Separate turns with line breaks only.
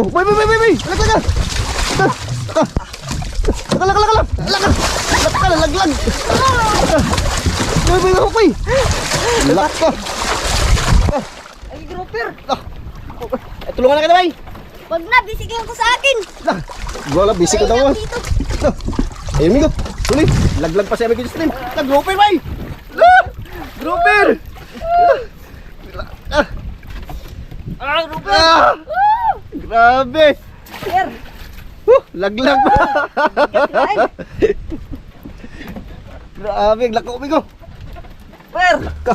Bay! Laglag! Laglag! Bay! Lak ka!
Ay, grouper.
Tulungan na kita, bay!
Wag na, bisikin ko sa akin.
Wala, busy ka daw.
Dito.
Ayun, Migo. Tuloy. Laglag pa si Amigo Justin. Grouper, bay! Grouper!
Grouper.
Grabe!
Sir.
Laglag pa! Grabe, lako, Migo.
Per.
Ka.